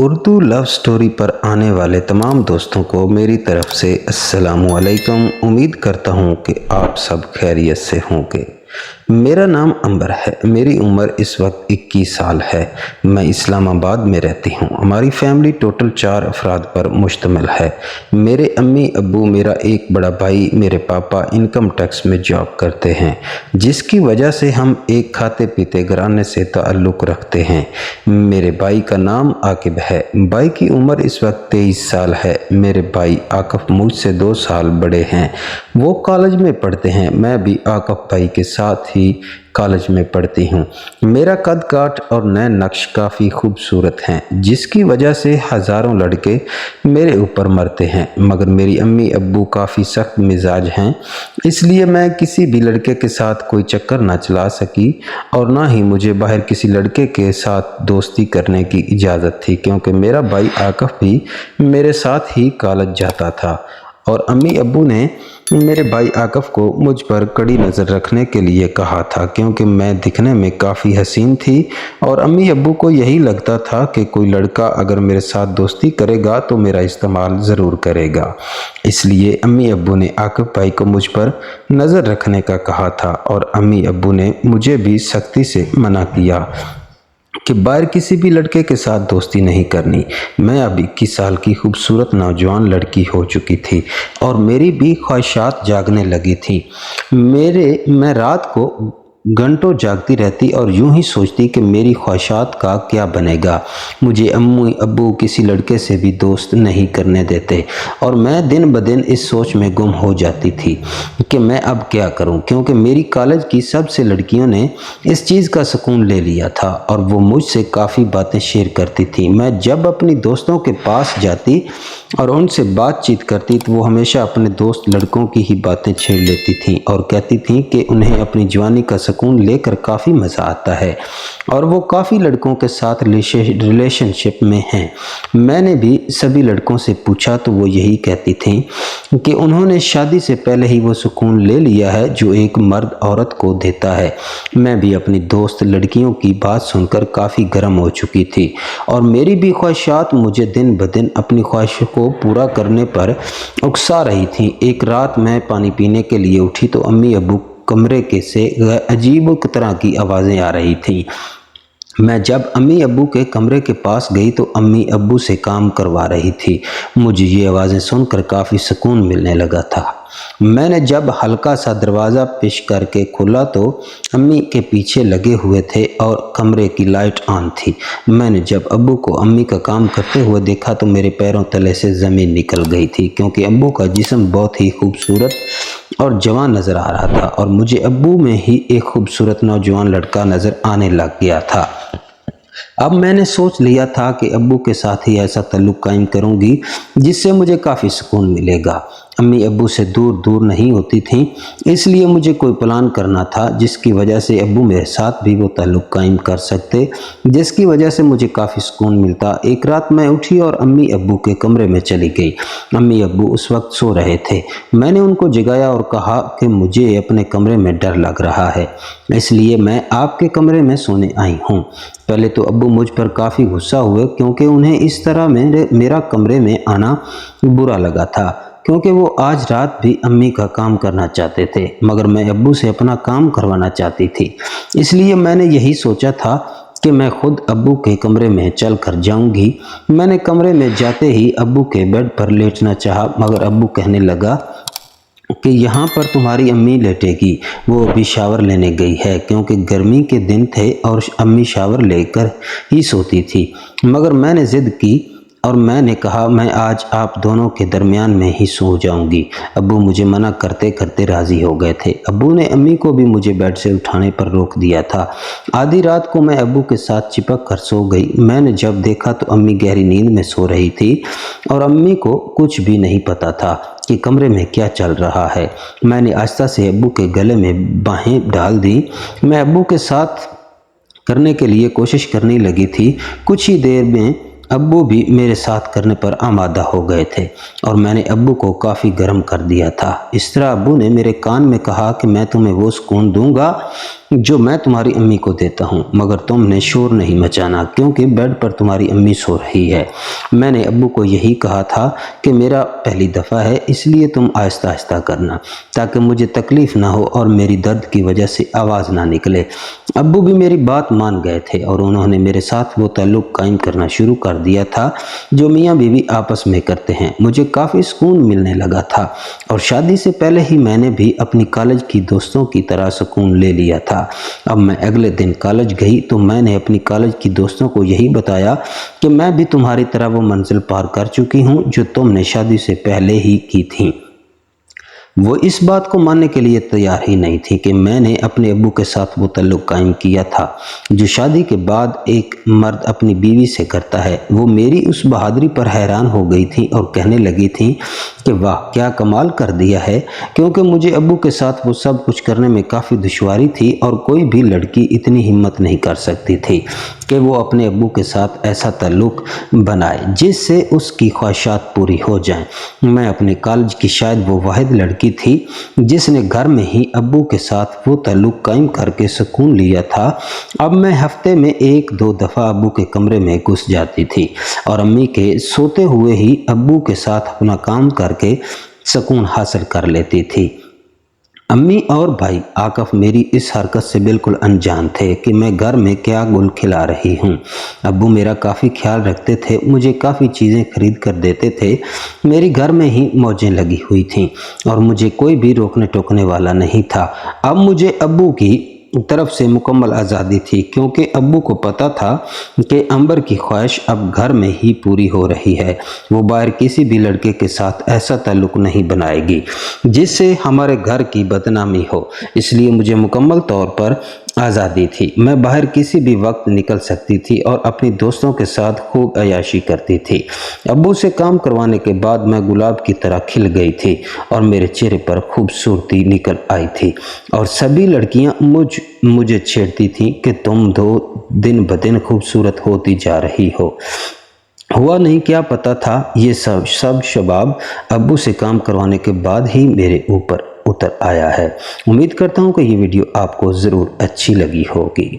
Urdu love story पर आने वाले तमाम दोस्तों को मेरी तरफ से अस्सलामु अलैकुम। उम्मीद करता हूँ कि आप सब खैरियत से होंगे। मेरा नाम अंबर है। मेरी उम्र इस वक्त 21 साल है। मैं इस्लामाबाद में रहती हूँ। हमारी फैमिली टोटल 4 अफराद पर मुश्तमिल है। मेरे अम्मी अब्बू, मेरा एक बड़ा भाई, मेरे पापा इनकम टैक्स में जॉब करते हैं, जिसकी वजह से हम एक खाते पीते घराने से ताल्लुक़ रखते हैं। मेरे भाई का नाम आकिब है। भाई की उम्र इस वक्त 23 साल है। मेरे भाई आकिब मुझसे 2 साल बड़े हैं। वो कॉलेज में पढ़ते हैं। मैं भी आकिब भाई के साथ ही कॉलेज में पढ़ती हूँ। मेरा कद काठ और नए नक्श काफ़ी खूबसूरत हैं, जिसकी वजह से हज़ारों लड़के मेरे ऊपर मरते हैं, मगर मेरी अम्मी अब्बू काफ़ी सख्त मिजाज हैं, इसलिए मैं किसी भी लड़के के साथ कोई चक्कर ना चला सकी और ना ही मुझे बाहर किसी लड़के के साथ दोस्ती करने की इजाज़त थी, क्योंकि मेरा भाई आकिब भी मेरे साथ ही कॉलेज जाता था और अम्मी अब्बू ने मेरे भाई आकिब को मुझ पर कड़ी नज़र रखने के लिए कहा था, क्योंकि मैं दिखने में काफ़ी हसीन थी और अम्मी अब्बू को यही लगता था कि कोई लड़का अगर मेरे साथ दोस्ती करेगा तो मेरा इस्तेमाल ज़रूर करेगा। इसलिए अम्मी अब्बू ने आकिब भाई को मुझ पर नज़र रखने का कहा था और अम्मी अब्बू ने मुझे भी सख्ती से मना किया कि बाहर किसी भी लड़के के साथ दोस्ती नहीं करनी। मैं अब 21 साल की खूबसूरत नौजवान लड़की हो चुकी थी और मेरी भी ख्वाहिशात जागने लगी थी। मैं रात को घंटों जागती रहती और यूं ही सोचती कि मेरी ख्वाहिशात का क्या बनेगा। मुझे अम्मी अब्बू किसी लड़के से भी दोस्त नहीं करने देते और मैं दिन ब दिन इस सोच में गुम हो जाती थी कि मैं अब क्या करूं, क्योंकि मेरी कॉलेज की सबसे लड़कियों ने इस चीज़ का सुकून ले लिया था और वो मुझसे काफ़ी बातें शेयर करती थी। मैं जब अपनी दोस्तों के पास जाती और उनसे बातचीत करती तो वो हमेशा अपने दोस्त लड़कों की ही बातें छेड़ लेती थीं और कहती थीं कि उन्हें अपनी जवानी का सुकून लेकर काफ़ी मज़ा आता है और वो काफ़ी लड़कों के साथ रिलेशनशिप में हैं। मैंने भी सभी लड़कों से पूछा तो वो यही कहती थीं कि उन्होंने शादी से पहले ही वो सुकून ले लिया है जो एक मर्द औरत को देता है। मैं भी अपनी दोस्त लड़कियों की बात सुनकर काफ़ी गर्म हो चुकी थी और मेरी भी ख्वाहिशात मुझे दिन ब दिन अपनी ख्वाहिशों को पूरा करने पर उकसा रही थी। एक रात मैं पानी पीने के लिए उठी तो अम्मी अब्बू कमरे के से अजीब तरह की आवाज़ें आ रही थीं। मैं जब अम्मी अब्बू के कमरे के पास गई तो अम्मी अब्बू से काम करवा रही थी। मुझे ये आवाज़ें सुनकर काफ़ी सुकून मिलने लगा था। मैंने जब हल्का सा दरवाज़ा पेश करके खोला तो अम्मी के पीछे लगे हुए थे और कमरे की लाइट ऑन थी। मैंने जब अब्बू को अम्मी का काम करते हुए देखा तो मेरे पैरों तले से ज़मीन निकल गई थी, क्योंकि अब्बू का जिस्म बहुत ही खूबसूरत और जवान नज़र आ रहा था और मुझे अब्बू में ही एक खूबसूरत नौजवान लड़का नज़र आने लग गया था। अब मैंने सोच लिया था कि अब्बू के साथ ही ऐसा ताल्लुक़ कायम करूंगी जिससे मुझे काफ़ी सुकून मिलेगा। अम्मी अब्बू से दूर दूर नहीं होती थीं, इसलिए मुझे कोई प्लान करना था जिसकी वजह से अब्बू मेरे साथ भी वो ताल्लुक़ कायम कर सकते, जिसकी वजह से मुझे काफ़ी सुकून मिलता। एक रात मैं उठी और अम्मी अब्बू के कमरे में चली गई। अम्मी अब्बू उस वक्त सो रहे थे। मैंने उनको जगाया और कहा कि मुझे अपने कमरे में डर लग रहा है, इसलिए मैं आपके कमरे में सोने आई हूँ। पहले तो अब्बू मुझ पर काफ़ी गुस्सा हुए, क्योंकि उन्हें इस तरह मेरा कमरे में आना बुरा लगा था, क्योंकि वो आज रात भी अम्मी का काम करना चाहते थे, मगर मैं अब्बू से अपना काम करवाना चाहती थी। इसलिए मैंने यही सोचा था कि मैं खुद अब्बू के कमरे में चल कर जाऊंगी। मैंने कमरे में जाते ही अब्बू के बेड पर लेटना चाहा, मगर अब्बू कहने लगा कि यहाँ पर तुम्हारी अम्मी लेटेगी, वो अभी शावर लेने गई है, क्योंकि गर्मी के दिन थे और अम्मी शावर लेकर ही सोती थी। मगर मैंने ज़िद की और मैंने कहा मैं आज आप दोनों के दरमियान में ही सो जाऊंगी। अब्बू मुझे मना करते करते राज़ी हो गए थे। अब्बू ने अम्मी को भी मुझे बेड से उठाने पर रोक दिया था। आधी रात को मैं अब्बू के साथ चिपक कर सो गई। मैंने जब देखा तो अम्मी गहरी नींद में सो रही थी और अम्मी को कुछ भी नहीं पता था कि कमरे में क्या चल रहा है। मैंने आहिस्ता से अब्बू के गले में बाहें डाल दी। मैं अब्बू के साथ करने के लिए कोशिश करने लगी थी। कुछ ही देर में ابو بھی میرے ساتھ کرنے پر آمادہ ہو گئے تھے اور میں نے ابو کو کافی گرم کر دیا تھا۔ اس طرح ابو نے میرے کان میں کہا کہ میں تمہیں وہ سکون دوں گا جو میں تمہاری امی کو دیتا ہوں، مگر تم نے شور نہیں مچانا کیونکہ بیڈ پر تمہاری امی سو رہی ہے۔ میں نے ابو کو یہی کہا تھا کہ میرا پہلی دفعہ ہے، اس لیے تم آہستہ آہستہ کرنا تاکہ مجھے تکلیف نہ ہو اور میری درد کی وجہ سے آواز نہ نکلے۔ ابو بھی میری بات مان گئے تھے اور انہوں نے میرے ساتھ وہ تعلق قائم کرنا شروع کر دیا تھا جو میاں بیوی آپس میں کرتے ہیں۔ مجھے کافی سکون ملنے لگا تھا اور شادی سے پہلے ہی میں نے بھی اپنی کالج کی دوستوں کی طرح سکون لے لیا تھا۔ اب میں اگلے دن کالج گئی تو میں نے اپنی کالج کی دوستوں کو یہی بتایا کہ میں بھی تمہاری طرح وہ منزل پار کر چکی ہوں جو تم نے شادی سے پہلے ہی کی تھی۔ وہ اس بات کو ماننے کے لیے تیار ہی نہیں تھی کہ میں نے اپنے ابو کے ساتھ وہ تعلق قائم کیا تھا جو شادی کے بعد ایک مرد اپنی بیوی سے کرتا ہے۔ وہ میری اس بہادری پر حیران ہو گئی تھی اور کہنے لگی تھی کہ واہ کیا کمال کر دیا ہے، کیونکہ مجھے ابو کے ساتھ وہ سب کچھ کرنے میں کافی دشواری تھی اور کوئی بھی لڑکی اتنی ہمت نہیں کر سکتی تھی کہ وہ اپنے ابو کے ساتھ ایسا تعلق بنائے جس سے اس کی خواہشات پوری ہو جائیں۔ میں اپنے کالج کی شاید وہ واحد لڑکی تھی جس نے گھر میں ہی ابو کے ساتھ وہ تعلق قائم کر کے سکون لیا تھا۔ اب میں ہفتے میں 1-2 دفعہ ابو کے کمرے میں گھس جاتی تھی اور امی کے سوتے ہوئے ہی ابو کے ساتھ اپنا کام کر کے سکون حاصل کر لیتی تھی۔ امی اور بھائی عاقف میری اس حرکت سے بالکل انجان تھے کہ میں گھر میں کیا گل کھلا رہی ہوں۔ ابو میرا کافی خیال رکھتے تھے، مجھے کافی چیزیں خرید کر دیتے تھے۔ میری گھر میں ہی موجیں لگی ہوئی تھیں اور مجھے کوئی بھی روکنے ٹوکنے والا نہیں تھا۔ اب مجھے ابو کی طرف سے مکمل آزادی تھی کیونکہ ابو کو پتا تھا کہ امبر کی خواہش اب گھر میں ہی پوری ہو رہی ہے۔ وہ باہر کسی بھی لڑکے کے ساتھ ایسا تعلق نہیں بنائے گی جس سے ہمارے گھر کی بدنامی ہو، اس لیے مجھے مکمل طور پر آزادی تھی۔ میں باہر کسی بھی وقت نکل سکتی تھی اور اپنی دوستوں کے ساتھ خوب عیاشی کرتی تھی۔ ابو سے کام کروانے کے بعد میں گلاب کی طرح کھل گئی تھی اور میرے چہرے پر خوبصورتی نکل آئی تھی اور سبھی لڑکیاں مجھے چھیڑتی تھیں کہ تم دن بدن خوبصورت ہوتی جا رہی ہو۔ ہوا نہیں کیا پتا تھا یہ سب شباب ابو سے کام کروانے کے بعد ہی میرے اوپر اتر آیا ہے۔ امید کرتا ہوں کہ یہ ویڈیو آپ کو ضرور اچھی لگی ہوگی۔